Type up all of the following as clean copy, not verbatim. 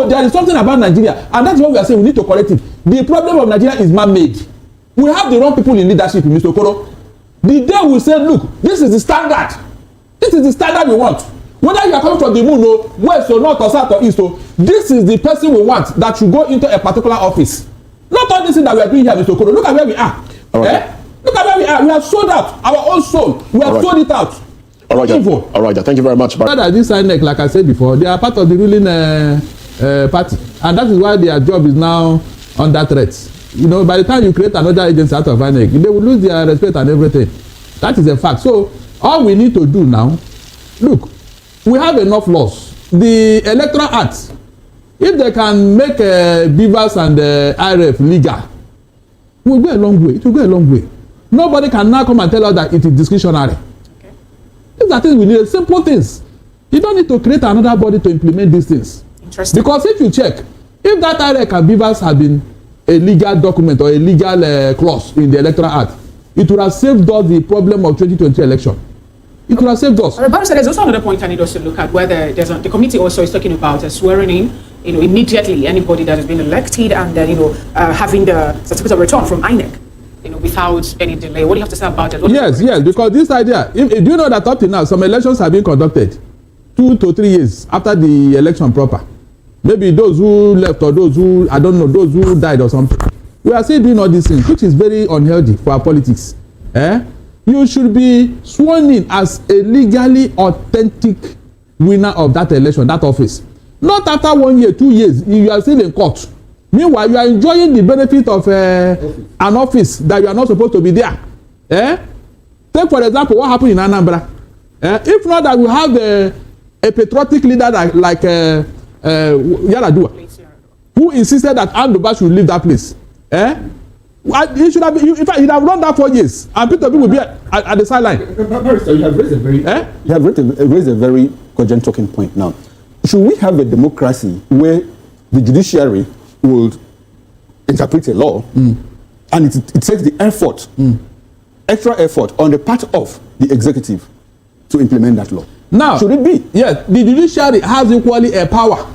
there is something about Nigeria, and that's what we are saying. We need to correct it. The problem of Nigeria is man-made. We have the wrong people in leadership, Mr. Okoro. The day we say, look, this is the standard. This is the standard we want. Whether you are coming from the moon or west or north or south or east, or this is the person we want that should go into a particular office. Not all this thing that we are doing here, Mr. Okoro. Look at where we are. Right. Look at where we are. We have sold out our own soul. We have sold it out. All right, thank you very much. This INEC, like I said before, they are part of the ruling party, and that is why their job is now under threat. You know, by the time you create another agency out of INEC, they will lose their respect and everything. That is a fact. So all we need to do now, look, we have enough laws. The Electoral Act, if they can make Beavers and IRF legal, it will go a long way. It will go a long way. Nobody can now come and tell us that it is discretionary. Okay. These are things we need, simple things. You don't need to create another body to implement these things. Interesting. Because if you check, if that IRF and Beavers have been a legal document or a legal clause in the Electoral Act, it would have saved us the problem of 2020 election. It would have saved us. But there's also another point I need us to look at, where the committee also is talking about swearing in, immediately anybody that has been elected and having the certificate of return from INEC, without any delay. What do you have to say about that? Yes, because this idea, do you know that up to now some elections have been conducted 2 to 3 years after the election proper? Maybe those who left or those who, I don't know, those who died or something. We are still doing all these things, which is very unhealthy for our politics. You should be sworn in as a legally authentic winner of that election, that office. Not after 1 year, 2 years, you are still in court. Meanwhile, you are enjoying the benefit of an office that you are not supposed to be there. Take, for example, what happened in Anambra. If not that we have a patriotic leader like Yaradua, who insisted that Andoba should leave that place. He should have been, in fact, he'd have run that 4 years, and Peter B will be at the sideline. Barrister, you have raised a very cogent talking point now. Should we have a democracy where the judiciary will interpret a law and it takes the effort, extra effort on the part of the executive to implement that law? Now, should it be? Yes, the judiciary has equally a power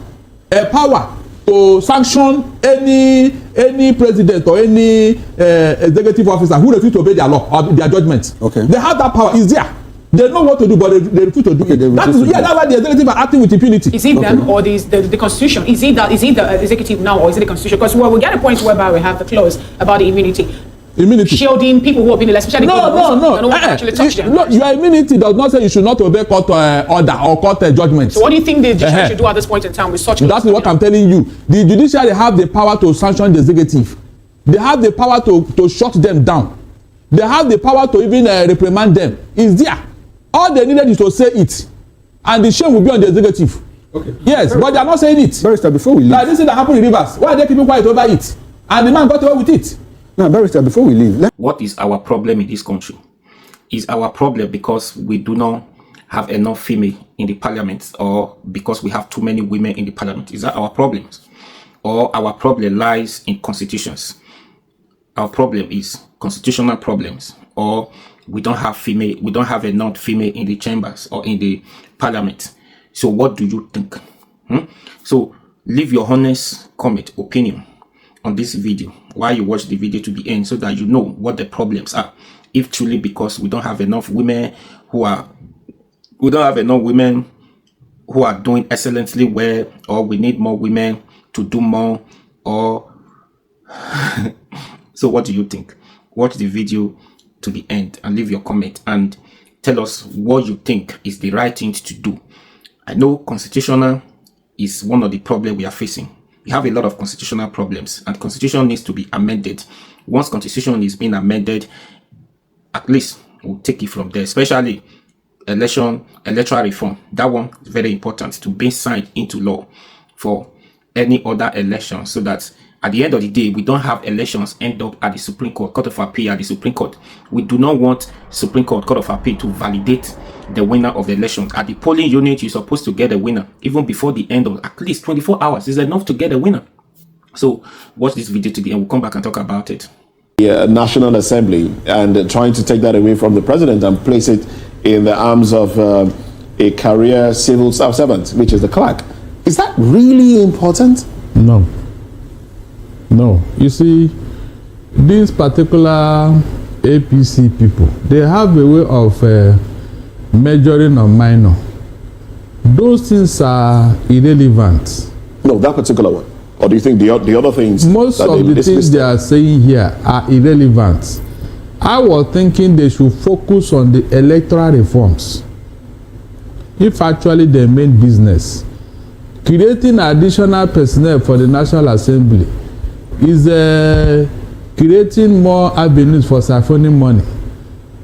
to sanction any president or any executive officer who refuse to obey their law or their judgment. Okay. They have that power. It's there. They know what to do, but they refuse to do it. That's why the executive are acting with impunity. Is it them or the constitution? Is it the executive now, or is it the constitution? Because we get a point whereby we have the clause about the immunity. Shielding people who have been elected, especially no. Actually touch them. No, your immunity does not say you should not obey court order or court judgment. So what do you think the judiciary should do at this point in time with such? That's what I'm telling you. The judiciary have the power to sanction the executive. They have the power to shut them down. They have the power to even reprimand them. It's there. All they needed is to say it, and the shame will be on the executive. Okay. Yes, but they are not saying it. Barrister, before we leave, like this thing that happened in Rivers, why are they keeping quiet over it? And the man got away with it. Now, Barrister, before we leave, what is our problem in this country? Is our problem because we do not have enough female in the parliament, or because we have too many women in the parliament? Is that our problem? Or our problem lies in constitutions? Our problem is constitutional problems, or we don't have enough female in the chambers or in the parliament. So what do you think? So leave your honest comment, opinion on this video while you watch the video to the end, so that you know what the problems are. If truly because we don't have enough women who are doing excellently well, or we need more women to do more, or so what do you think? Watch the video to the end and leave your comment and tell us what you think is the right thing to do. I know constitutional is one of the problems we are facing. We have a lot of constitutional problems, and constitution needs to be amended. Once constitution is being amended, at least we'll take it from there, especially electoral reform. That one is very important to be signed into law for any other election, so that at the end of the day, we don't have elections end up at the Supreme Court, Court of Appeal at the Supreme Court. We do not want Supreme Court, Court of Appeal to validate the winner of the election. At the polling unit, you're supposed to get a winner even before the end of at least 24 hours. Is enough to get a winner. So watch this video to the end. We'll come back and talk about it. The National Assembly, and trying to take that away from the president and place it in the arms of a career civil servant, which is the clerk. Is that really important? No. No. You see, these particular APC people, they have a way of measuring on minor. Those things are irrelevant. No, that particular one. Or do you think the other things? Most of the things they are saying here are irrelevant. I was thinking they should focus on the electoral reforms. If actually their main business, creating additional personnel for the National Assembly is creating more avenues for siphoning money.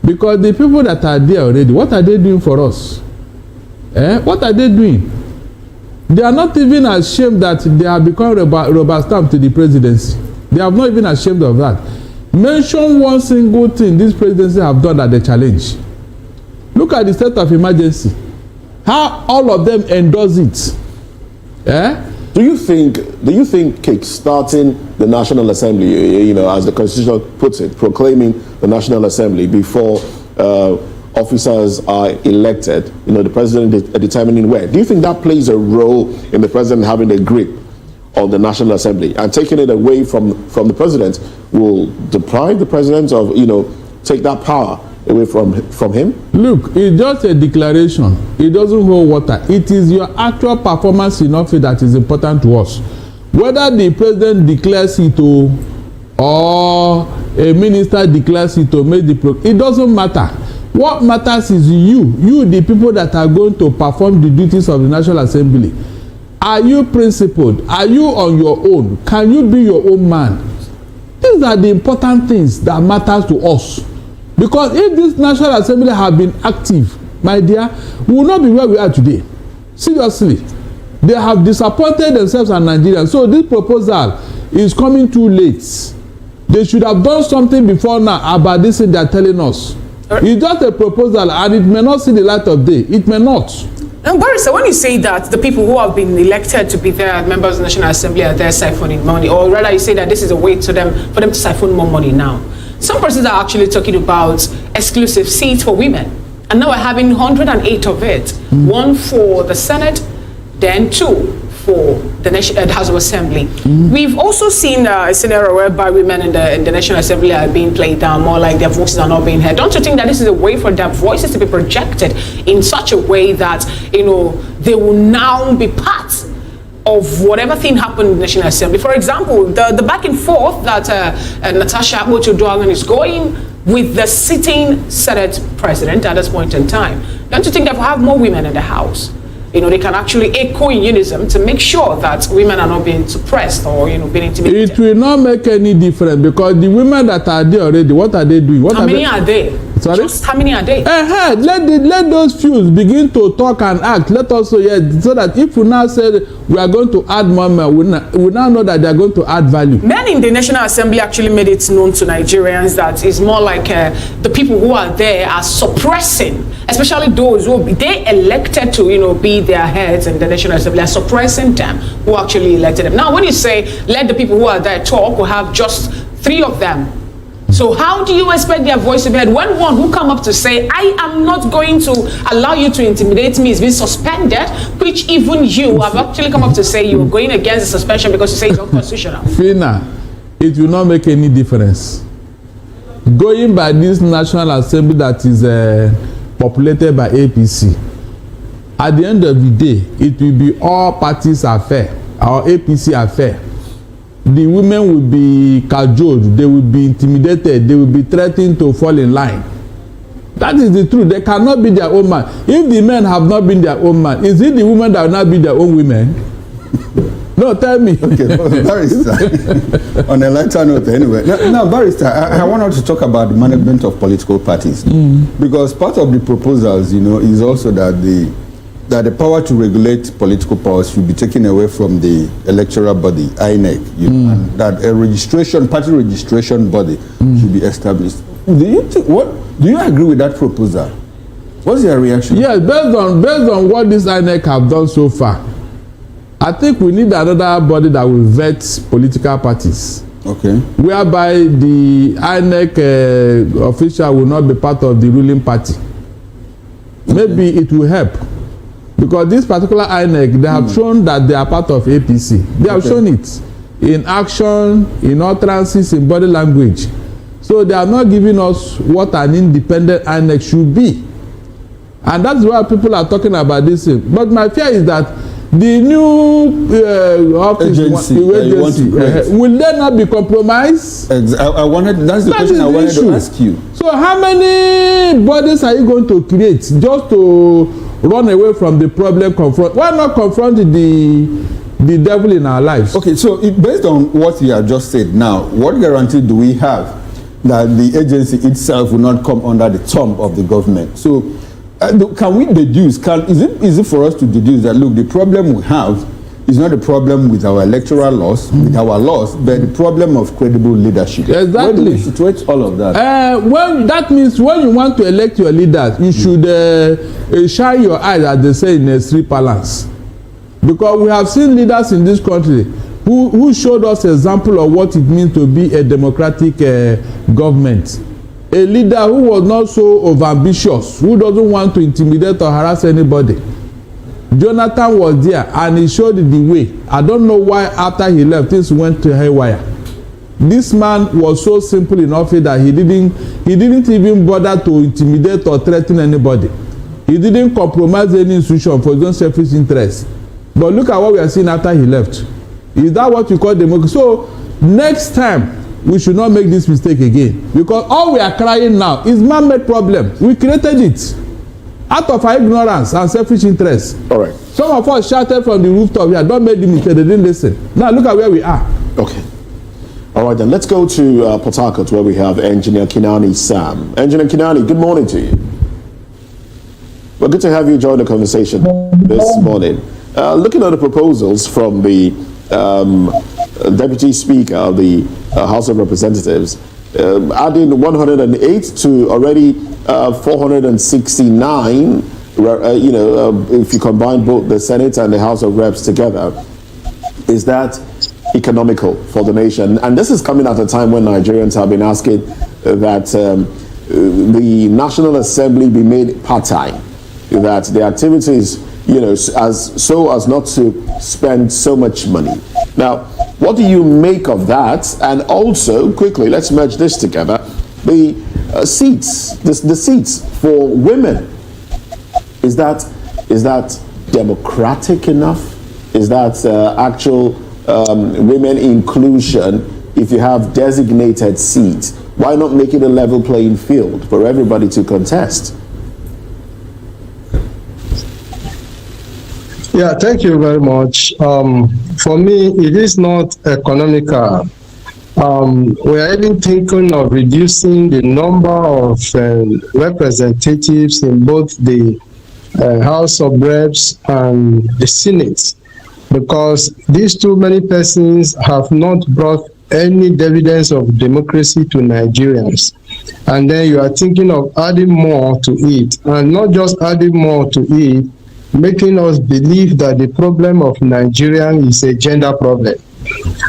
Because the people that are there already, what are they doing for us? What are they doing? They are not even ashamed that they have become rubber stamp to the presidency. They have not even ashamed of that. Mention one single thing this presidency have done that they challenge. Look at the state of emergency. How all of them endorse it. Do you think kick-starting the National Assembly, as the Constitution puts it, proclaiming the National Assembly before officers are elected, the president determining where, do you think that plays a role in the president having a grip on the National Assembly, and taking it away from the president will deprive the president of, take that power away from him? Look, it's just a declaration. It doesn't hold water. It is your actual performance in office that is important to us. Whether the president declares it or a minister declares it to make it doesn't matter. What matters is you the people that are going to perform the duties of the National Assembly. Are you principled? Are you on your own? Can you be your own man? These are the important things that matters to us. Because if this National Assembly have been active, my dear, we will not be where we are today. Seriously. They have disappointed themselves and Nigerians. So this proposal is coming too late. They should have done something before now about this thing they are telling us. It's just a proposal and it may not see the light of day. It may not. Now, Barrister, when you say that the people who have been elected to be there, members of the National Assembly, are there siphoning money, or rather you say that this is a way for them to siphon more money now. Some persons are actually talking about exclusive seats for women. And now we're having 108 of it. One for the Senate, then 2 for the House of Assembly. We've also seen a scenario whereby women in the National Assembly are being played down, more like their voices are not being heard. Don't you think that this is a way for their voices to be projected in such a way that, they will now be part of whatever thing happened in the National Assembly? For example, the back and forth that Natasha Akpoti-Uduaghan is going with the sitting Senate president at this point in time. Don't you think that we have more women in the House? They can actually echo in unison to make sure that women are not being suppressed or, being intimidated. It will not make any difference because the women that are there already, what are they doing? How many are they? Sorry? Just how many are they? Let those few begin to talk and act. Let us so that if we now say we are going to add more men, we now know that they are going to add value. Men in the National Assembly actually made it known to Nigerians that it's more like the people who are there are suppressing, especially those who they elected to be their heads in the National Assembly, are suppressing them who actually elected them. Now, when you say let the people who are there talk, we have just 3 of them. So how do you expect their voice to be heard when one who come up to say, I am not going to allow you to intimidate me is being suspended, which even you have actually come up to say you're going against the suspension because you say it's unconstitutional? Fina, it will not make any difference. Going by this National Assembly that is populated by APC, at the end of the day, it will be all parties affair, our APC affair. The women will be cajoled, they will be intimidated, they will be threatened to fall in line. That is the truth. They cannot be their own man. If the men have not been their own man, is it the women that will not be their own women? No, tell me. Okay, Barrister, on a lighter note anyway. Now Barrister, I want to talk about the management of political parties. Because part of the proposals, is also that the power to regulate political powers should be taken away from the electoral body, INEC, and that a party registration body should be established. Do you agree with that proposal? What's your reaction? Yes, based on what this INEC have done so far, I think we need another body that will vet political parties. Okay. Whereby the INEC official will not be part of the ruling party. Okay. Maybe it will help. Because this particular INEC, they have shown that they are part of APC. They have shown it in action, in utterances, in body language. So they are not giving us what an independent INEC should be. And that's why people are talking about this thing. But my fear is that the new office agency will they not be compromised? That's the question I wanted to ask you. So how many bodies are you going to create just to run away from the problem? Why not confront the devil in our lives? Okay, so based on what you have just said now, what guarantee do we have that the agency itself will not come under the thumb of the government? So can we deduce, is it for us to deduce that, look, the problem we have is not a problem with our electoral laws, with our laws, but the problem of credible leadership? Exactly. Where do we situate all of that? That means when you want to elect your leaders, you should shine your eyes, as they say, in a street balance. Because we have seen leaders in this country who showed us an example of what it means to be a democratic government. A leader who was not so overambitious, who doesn't want to intimidate or harass anybody. Jonathan was there and he showed the way. I don't know why after he left things went to haywire. This man was so simple in office that he didn't even bother to intimidate or threaten anybody. He didn't compromise any institution for his own selfish interest. But look at what we are seeing after he left. Is that what you call democracy? So next time we should not make this mistake again, because all we are crying now is man-made problem. We created it out of our ignorance and selfish interest. All right. Some of us shouted from the rooftop here, don't make the mistake, they didn't listen. Now look at where we are. Okay. All right, then let's go to Port Harcourt, where we have Engineer Kinani Sam. Engineer Kinani, good morning to you. Well, good to have you join the conversation this morning. Looking at the proposals from the Deputy Speaker of the House of Representatives, adding 108 to already 469, if you combine both the Senate and the House of Reps together, is that economical for the nation? And this is coming at a time when Nigerians have been asking that the National Assembly be made part-time, that the activities, as not to spend so much money. Now, what do you make of that? And also, quickly, let's merge this together. The seats, the seats for women, is that democratic enough? Is that actual women inclusion? If you have designated seats, why not make it a level playing field for everybody to contest? Yeah, thank you very much. For me, it is not economical. We are even thinking of reducing the number of representatives in both the House of Reps and the Senate, because these too many persons have not brought any dividends of democracy to Nigerians. And then you are thinking of adding more to it, and not just adding more to it, making us believe that the problem of Nigerian is a gender problem.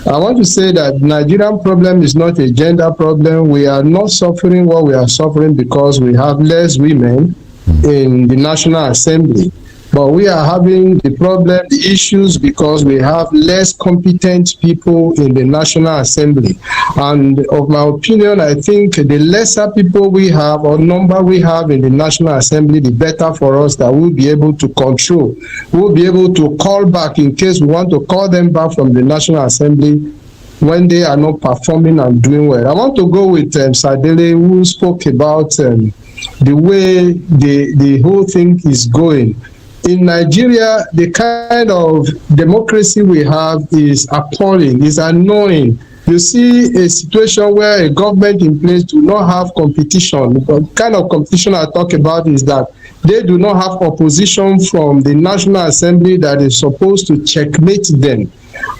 I want to say that Nigerian problem is not a gender problem. We are not suffering what we are suffering because we have less women in the National Assembly. But we are having the problem, the issues, because we have less competent people in the National Assembly. And of my opinion, I think the lesser people we have or number we have in the National Assembly, the better for us, that we'll be able to control. We'll be able to call back in case we want to call them back from the National Assembly when they are not performing and doing well. I want to go with Sadele, who spoke about the way the whole thing is going. In Nigeria, the kind of democracy we have is appalling, is annoying. You see a situation where a government in place do not have competition. The kind of competition I talk about is that they do not have opposition from the National Assembly that is supposed to checkmate them.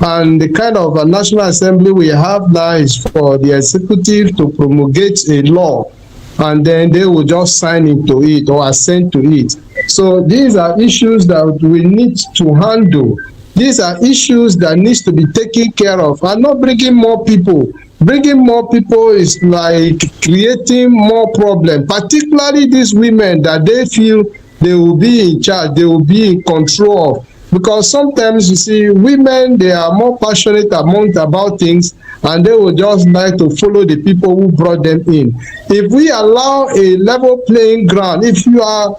And the kind of a National Assembly we have now is for the executive to promulgate a law, and then they will just sign into it or assent to it. So these are issues that we need to handle. These are issues that needs to be taken care of, and not bringing more people. Bringing more people is like creating more problem, particularly these women that they feel they will be in charge, they will be in control of. Because sometimes you see women, they are more passionate about things, and they will just like to follow the people who brought them in. If we allow a level playing ground, if you are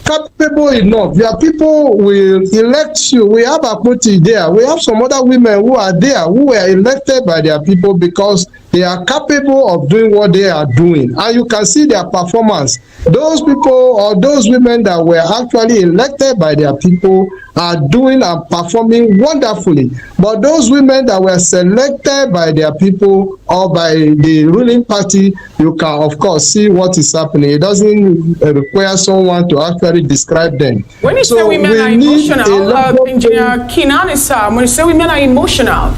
capable enough, your people will elect you. We have Akpoti there. We have some other women who are there who were elected by their people because they are capable of doing what they are doing, and you can see their performance. Those people or those women that were actually elected by their people are doing and performing wonderfully. But those women that were selected by their people or by the ruling party, you can of course see what is happening. It doesn't require someone to actually describe them. When you say women are emotional, Engineer Kinanisa, when you say women are emotional,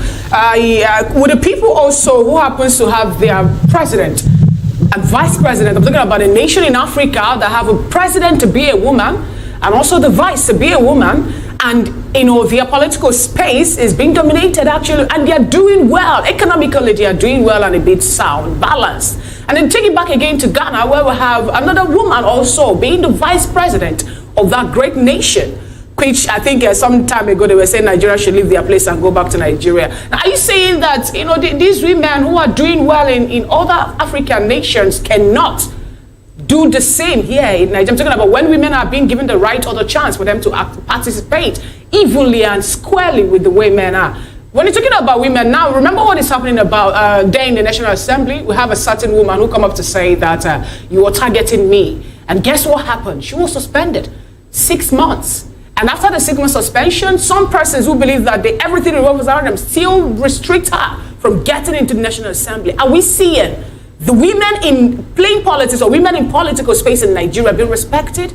would the people also who happens to have their president and vice president, I'm talking about a nation in Africa that have a president to be a woman and also the vice to be a woman, and you know their political space is being dominated actually, and they are doing well economically, they are doing well and a bit sound, balanced. And then take it back again to Ghana, where we have another woman also being the vice president of that great nation, which I think some time ago they were saying Nigeria should leave their place and go back to Nigeria. Now, are you saying that you know these women who are doing well in other African nations cannot do the same here in Nigeria? I'm talking about when women are being given the right or the chance for them to participate evenly and squarely with the way men are. When you're talking about women now, remember what is happening about there in the National Assembly? We have a certain woman who come up to say that you are targeting me. And guess what happened? She was suspended 6 months. And after the 6 month suspension, some persons who believe that everything revolves around them still restrict her from getting into the National Assembly. Are we seeing the women in playing politics or women in political space in Nigeria being respected?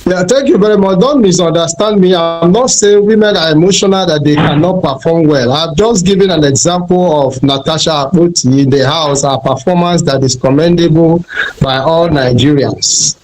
Yeah, thank you very much. Don't misunderstand me. I'm not saying women are emotional that they cannot perform well. I've just given an example of Natasha Akpoti in the House, her performance that is commendable by all Nigerians.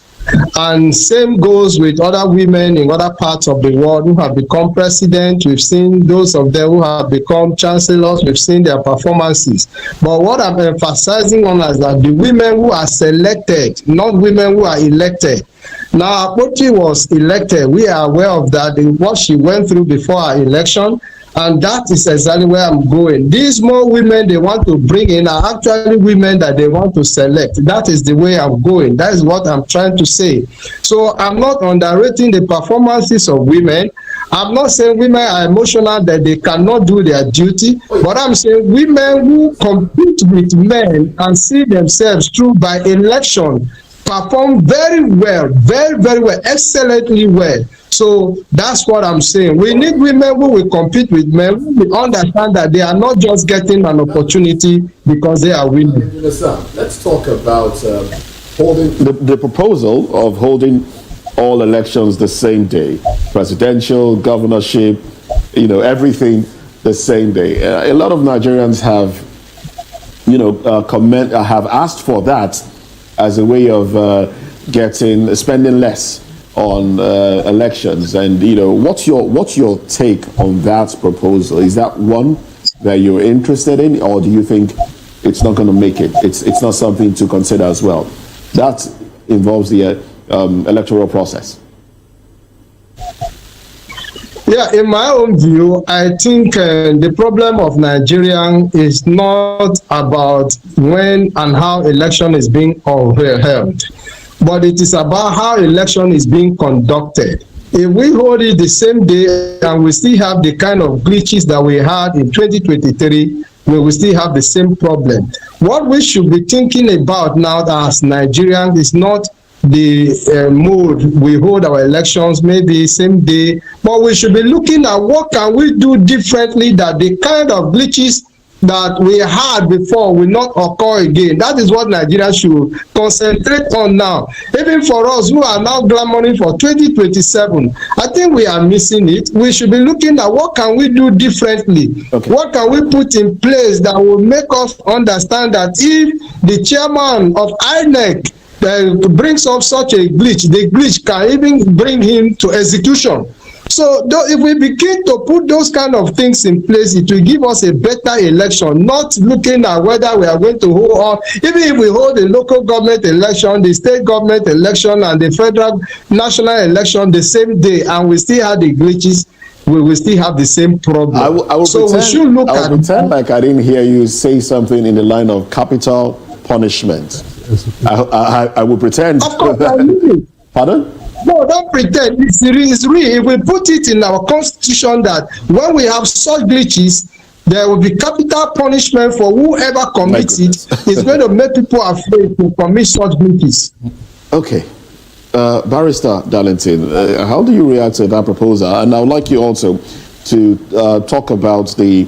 And same goes with other women in other parts of the world who have become president. We've seen those of them who have become chancellors. We've seen their performances. But what I'm emphasizing on is that the women who are selected, not women who are elected. Now, Akpoti was elected. We are aware of that, what she went through before her election. And that is exactly where I'm going. These more women they want to bring in are actually women that they want to select. That is the way I'm going. That is what I'm trying to say. So I'm not underrating the performances of women. I'm not saying women are emotional that they cannot do their duty, but I'm saying women who compete with men and see themselves through by election perform very well, very, very well, excellently well. So that's what I'm saying. We need women who will compete with men, who will understand that they are not just getting an opportunity because they are women. Let's talk about holding the proposal of holding all elections the same day, presidential, governorship, everything the same day. A lot of Nigerians have, have asked for that as a way of spending less on elections. And what's your take on that proposal? Is that one that you're interested in, or do you think it's not going to make it? It's not something to consider as well. That involves the electoral process. Yeah, in my own view, I think the problem of Nigeria is not about when and how election is being held, but it is about how election is being conducted. If we hold it the same day and we still have the kind of glitches that we had in 2023, we will still have the same problem. What we should be thinking about now as Nigerians is not the mode we hold our elections maybe same day, but we should be looking at what can we do differently that the kind of glitches that we had before will not occur again. That is what Nigeria should concentrate on now. Even for us who are now clamoring for 2027, I think we are missing it. We should be looking at what can we do differently. Okay. What can we put in place that will make us understand that if the chairman of INEC brings up such a glitch, the glitch can even bring him to execution. So if we begin to put those kind of things in place, it will give us a better election, not looking at whether we are going to hold on. Even if we hold the local government election, the state government election, and the federal national election the same day, and we still have the glitches, we will still have the same problem. I will pretend like I didn't hear you say something in the line of capital punishment. I will pretend. Of course, I mean it. Pardon? No, don't pretend. It's real. If we put it in our constitution that when we have such glitches, there will be capital punishment for whoever commits it. It's going to make people afraid to commit such glitches. Okay. Barrister Darlington, how do you react to that proposal? And I would like you also to talk about the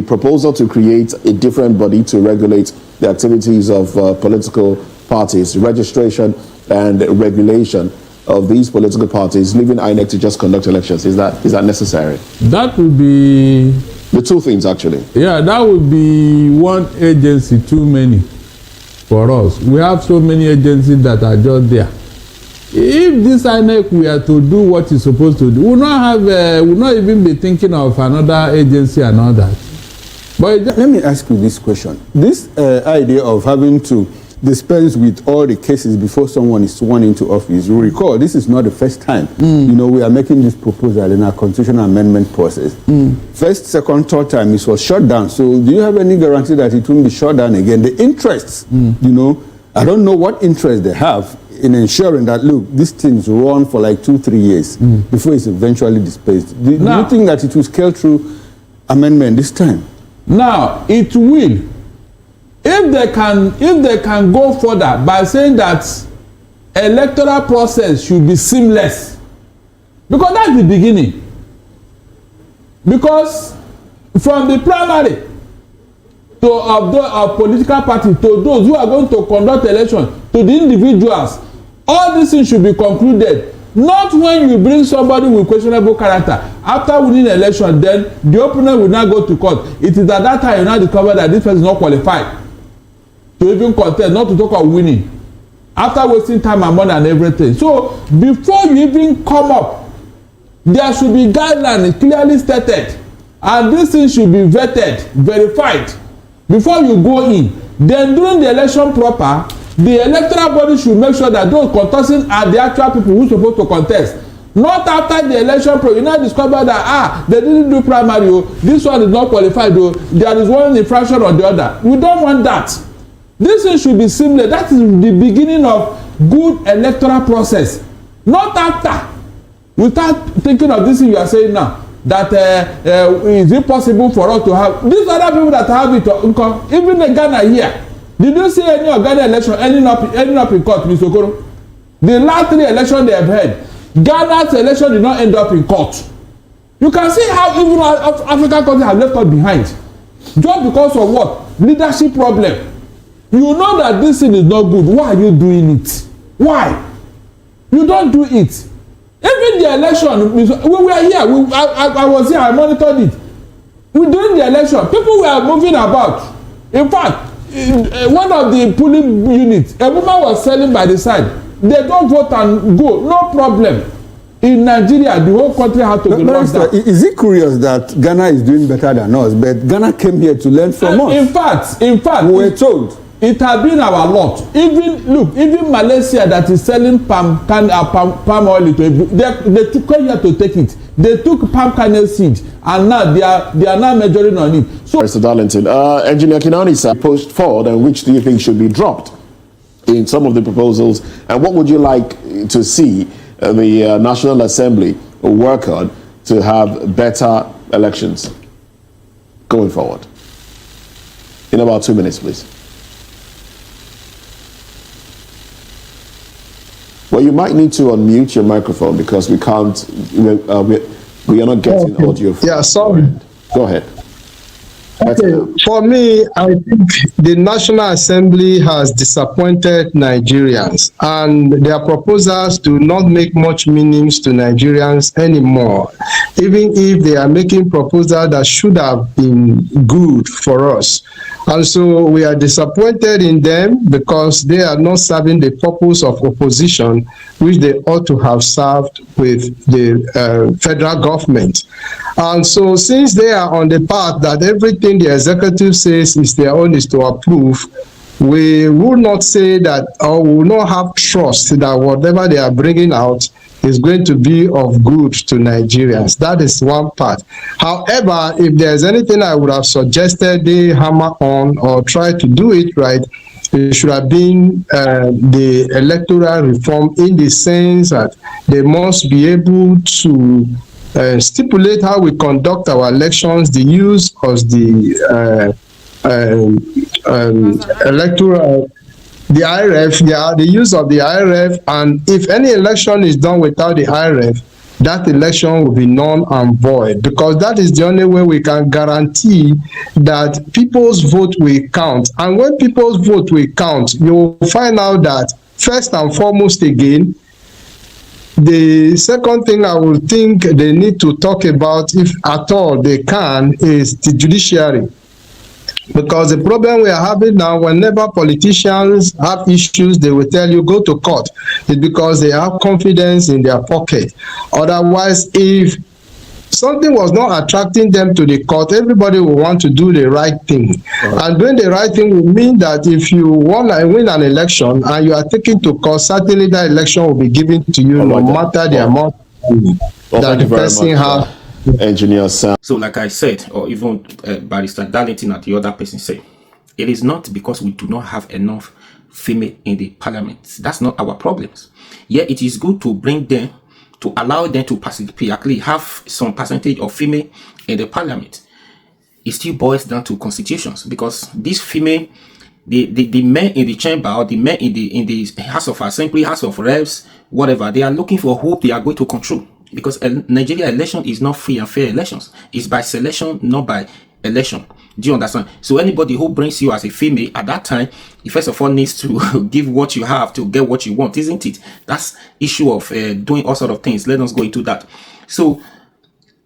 proposal to create a different body to regulate the activities of political parties, registration and regulation of these political parties, leaving INEC to just conduct elections. Is that necessary? That would be... The two things, actually. Yeah, that would be one agency too many for us. We have so many agencies that are just there. If this INEC were to do what it's supposed to do, we will not even be thinking of another agency and all that. But let me ask you this question. This idea of having to dispense with all the cases before someone is sworn into office, you recall, this is not the first time. You know, we are making this proposal in our constitutional amendment process. First, second, third time, it was shut down. So do you have any guarantee that it won't be shut down again? The interests, you know, I don't know what interest they have in ensuring that, look, these things run for like 2-3 years before it's eventually dispensed. Do you think that it will scale through amendment this time? Now, it will. If they can go further by saying that electoral process should be seamless, because that's the beginning. Because from the primary of political party to those who are going to conduct election, to the individuals, all these things should be concluded. Not when you bring somebody with questionable character. After winning the election, then the opponent will now go to court. It is at that time you now discover that this person is not qualified to even contest, not to talk of winning. After wasting time and money and everything. So before you even come up, there should be guidelines clearly stated, and this thing should be vetted, verified before you go in. Then during the election proper, the electoral body should make sure that those contesting are the actual people who are supposed to contest. Not after the election proper, you now discover that they didn't do primary, this one is not qualified, there is one infraction or the other. We don't want that. This thing should be seamless. That is the beginning of good electoral process. Not after. Without thinking of this thing you are saying now, that is it possible for us to have these other people that have it, even in Ghana here. Did you see any of Ghana election ending up in court, Mr. Okoro? The last 3 elections they have had, Ghana's election did not end up in court. You can see how even African countries have left us behind. Just because of what? Leadership problem. You know that this thing is not good. Why are you doing it? Why? You don't do it. Even the election, we were here. I was here. I monitored it. During the election, people were moving about. In fact, one of the polling units, a woman was selling by the side. They don't vote and go. No problem. In Nigeria, the whole country had to be locked down. Is it curious that Ghana is doing better than us, but Ghana came here to learn from us? In fact, we were told. It has been our lot. Even Malaysia that is selling palm oil, they took here to take it. They took palm kernel seed, and now they are now measuring on it. So, Mr. Darlington, Engineer Kinani pushed forward, and which do you think should be dropped in some of the proposals? And what would you like to see the National Assembly work on to have better elections going forward? In about 2 minutes, please. Well, you might need to unmute your microphone because we can't, we are not getting audio. Yeah, sorry. Go ahead. Okay. For me, I think the National Assembly has disappointed Nigerians, and their proposals do not make much meanings to Nigerians anymore, even if they are making proposals that should have been good for us. And so we are disappointed in them because they are not serving the purpose of opposition, which they ought to have served with the federal government. And so since they are on the path that everything the executive says is their own is to approve, we will not say that, or will not have trust that whatever they are bringing out is going to be of good to Nigerians. That is one part. However, if there's anything I would have suggested they hammer on or try to do it right, it should have been the electoral reform, in the sense that they must be able to stipulate how we conduct our elections, the use of the electoral, the IRF, the use of the IRF, and if any election is done without the IRF, that election will be null and void, because that is the only way we can guarantee that people's vote will count. And when people's vote will count, you will find out that, first and foremost again, the second thing I would think they need to talk about, if at all they can, is the judiciary. Because the problem we are having now, whenever politicians have issues, they will tell you, go to court. It's because they have confidence in their pocket. Otherwise, if something was not attracting them to the court, everybody will want to do the right thing. And doing the right thing will mean that if you want to win an election and you are taken to court, certainly that election will be given to you, no matter the amount that the person has. Engineer Sam. So like I said, or even Barrister Darlington and the other person said, it is not because we do not have enough female in the parliament. That's not our problems. Yeah, it is good to bring them, to allow them to participate, actually have some percentage of female in the parliament. It still boils down to constitutions, because this female, the men in the chamber, or the men in the House of Assembly, House of Reps, whatever, they are looking for who they are going to control. Because Nigeria election is not free and fair elections. It's by selection, not by election. Do you understand? So anybody who brings you as a female at that time, you first of all needs to give what you have to get what you want, isn't it? That's issue of doing all sort of things. Let us go into that. So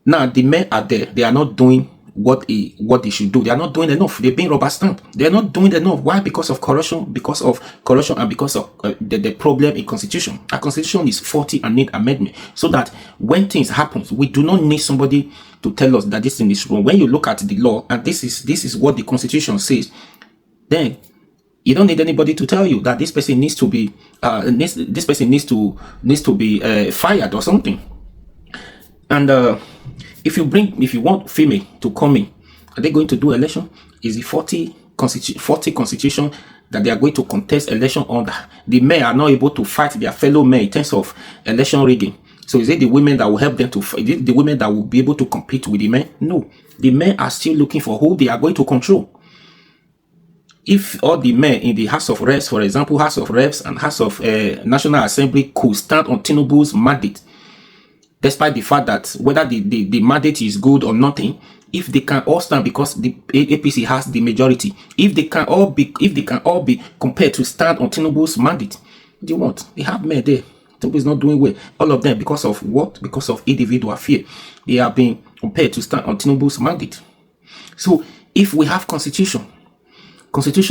now the men are there. They are not doing what they should do. They are not doing enough. They're being rubber stamped. They are not doing enough. Why? Because of corruption, and because of the problem in constitution. Our constitution is faulty and need amendment, so that when things happen, we do not need somebody to tell us that this thing is wrong. When you look at the law, and this is what the constitution says, then you don't need anybody to tell you that this person needs to be this person needs to be fired or something. And if you want female to come in, are they going to do election? Is the 40 constitution that they are going to contest election under? The men are not able to fight their fellow men in terms of election rigging. So is it the women that will help them to fight? Is it the women that will be able to compete with the men? No. The men are still looking for who they are going to control. If all the men in the House of Reps, for example, House of Reps and House of National Assembly could stand on Tinubu's mandate, despite the fact that whether the mandate is good or nothing, if they can all stand, because the APC has the majority, if they can all be compared to stand on Tinubu's mandate, what do you want? They have men there. Tinubu is not doing well. All of them, because of what? Because of individual fear. They are being compared to stand on Tinubu's mandate. So if we have constitution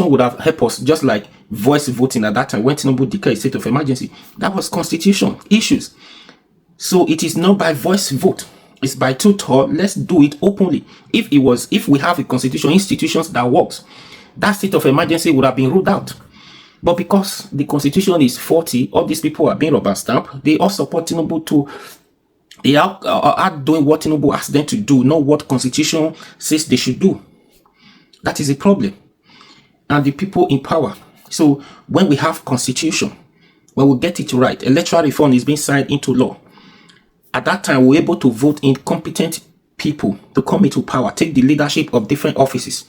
would have helped us, just like voice voting at that time when Tinubu declared state of emergency. That was constitution issues. So it is not by voice vote. It's by two-thirds. Let's do it openly. If we have a constitution, institutions that works, that state of emergency would have been ruled out. But because the constitution is faulty, all these people are being rubber stamped. They all support Tinubu to. They are doing what Tinubu asked them to do, not what constitution says they should do. That is a problem. And the people in power. So when we have constitution, when we get it right, electoral reform is being signed into law. At that time, we're able to vote in competent people to come into power, take the leadership of different offices.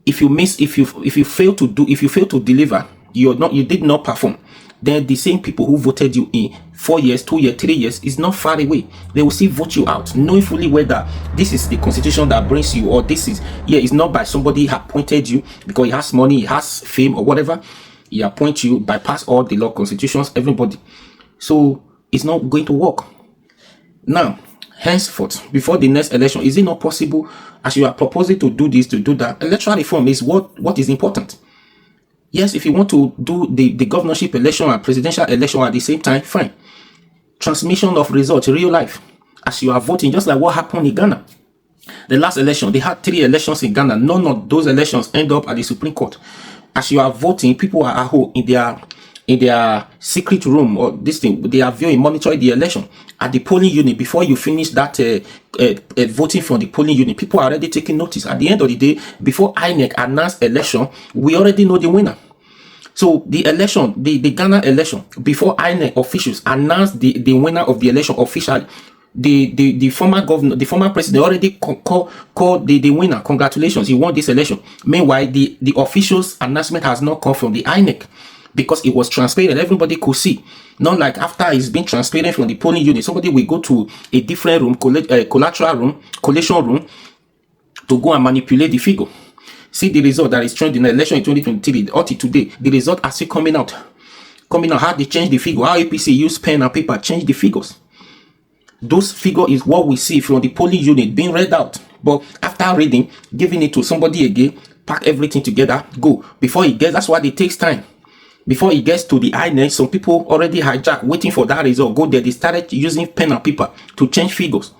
If you fail to deliver, you did not perform, then the same people who voted you in 4 years, 2 years, 3 years is not far away. They will still vote you out, knowing fully whether this is the constitution that brings you, or this is, it's not by somebody who appointed you because he has money, he has fame or whatever. He appoints you, bypass all the law, constitutions, everybody. So it's not going to work. Now, henceforth, before the next election, is it not possible, as you are proposing to do this, to do that? Electoral reform is what is important. Yes, if you want to do the governorship election and presidential election at the same time, fine. Transmission of results, real life, as you are voting, just like what happened in Ghana. The last election, they had 3 elections in Ghana. None of those elections end up at the Supreme Court. As you are voting, people are at home in their secret room or this thing. They are viewing, monitoring the election at the polling unit. Before you finish that voting from the polling unit, people are already taking notice. At the end of the day, before INEC announced election, we already know the winner. So the election, the Ghana election, before INEC officials announced the winner of the election officially, the former governor, the former president already called the winner. Congratulations, you won this election. Meanwhile, the officials announcement has not come from the INEC because it was transparent. Everybody could see. Not like after it's been transparent from the polling unit, somebody will go to a different room, collateral room, collation room, to go and manipulate the figure. See the result that is trending in the election in 2023 until today. The result are still coming out. How they change the figure, how APC use pen and paper, change the figures. Those figure is what we see from the polling unit being read out. But after reading, giving it to somebody again, pack everything together, go. Before it gets, that's why it takes time. Before it gets to the INEC, some people already hijack, waiting for that result. Go there, they started using pen and paper to change figures.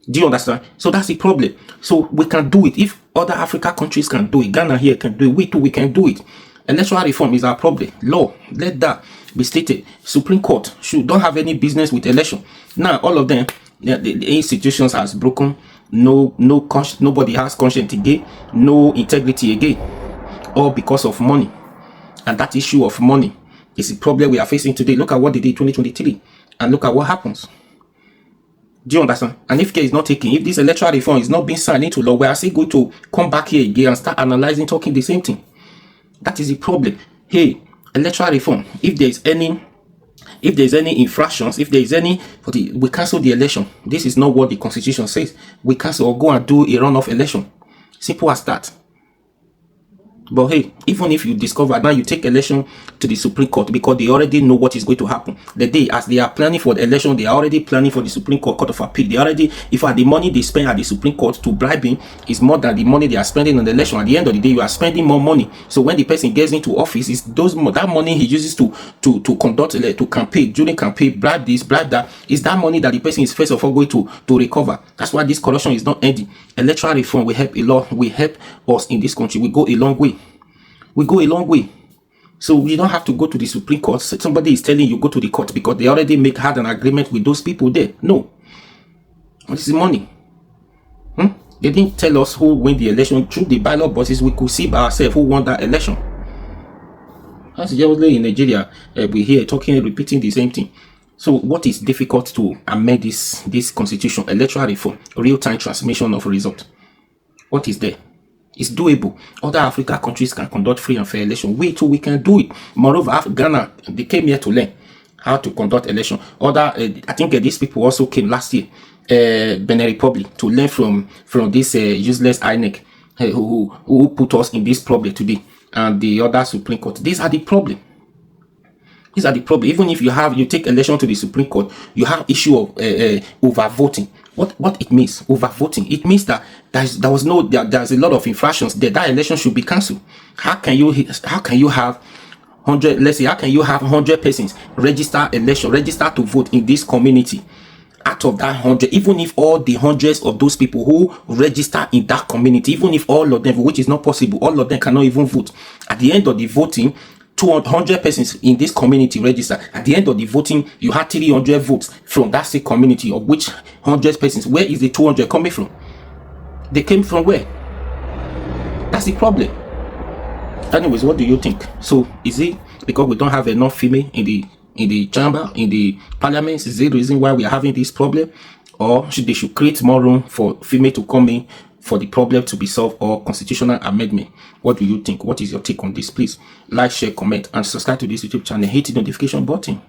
Do you understand? So that's the problem. So we can do it. If other African countries can do it, Ghana here can do it, we too, we can do it. Electoral reform is our problem. Law, let that be stated. Supreme Court don't have any business with election. Now, all of them, the institutions has broken. Nobody has conscience again. No integrity again. All because of money. And that issue of money is the problem we are facing today. Look at what they did in 2023. And look at what happens. Do you understand? And if care is not taken, if this electoral reform is not being signed into law, we are still going to come back here again and start analyzing, talking the same thing. That is the problem. Hey, electoral reform, if there is any infractions, if there is any, we cancel the election. This is not what the constitution says. We cancel or go and do a runoff election. Simple as that. But hey, even if you discover now, you take election to the Supreme Court because they already know what is going to happen. The day as they are planning for the election, they are already planning for the Supreme Court of Appeal. They already, if the money they spend at the Supreme Court to bribing is more than the money they are spending on the election, at the end of the day, you are spending more money. So when the person gets into office, it's that money he uses to conduct, to campaign, during campaign, bribe this, bribe that, is that money that the person is first of all going to recover. That's why this corruption is not ending. Electoral reform will help a lot. Will help us in this country. We go a long way. We go a long way. So you don't have to go to the Supreme Court. Somebody is telling you go to the court because they already had an agreement with those people there. No. This is money. They didn't tell us who won the election. Through the ballot boxes, we could see by ourselves who won that election. As usually in Nigeria, we hear repeating the same thing. So what is difficult to amend this constitution? Electoral reform, real-time transmission of result. What is there? It's doable. Other African countries can conduct free and fair election. We too, we can do it. Moreover, Ghana, they came here to learn how to conduct election. I think these people also came last year, Benin Republic, to learn from this useless INEC who put us in this problem today, and the other Supreme Court. These are the problem. These are the problem. Even if you take election to the Supreme Court, you have issue of over voting. What it means, over voting? It means that there's a lot of infractions. That election should be cancelled. How can you have 100? Let's say, how can you have 100 persons register to vote in this community? Out of that 100, even if all the hundreds of those people who register in that community, even if all of them, which is not possible, all of them cannot even vote. At the end of the voting, 200 persons in this community register. At the end of the voting, you had 300 votes from that same community, of which 100 persons. Where is the 200 coming from? They came from where? That's the problem. Anyways, what do you think? So is it because we don't have enough female in the chamber, in the parliament? Is it the reason why we are having this problem? Or they should create more room for female to come in for the problem to be solved, or constitutional amendment? What do you think? What is your take on this? Please like, share, comment, and subscribe to this YouTube channel. Hit the notification button.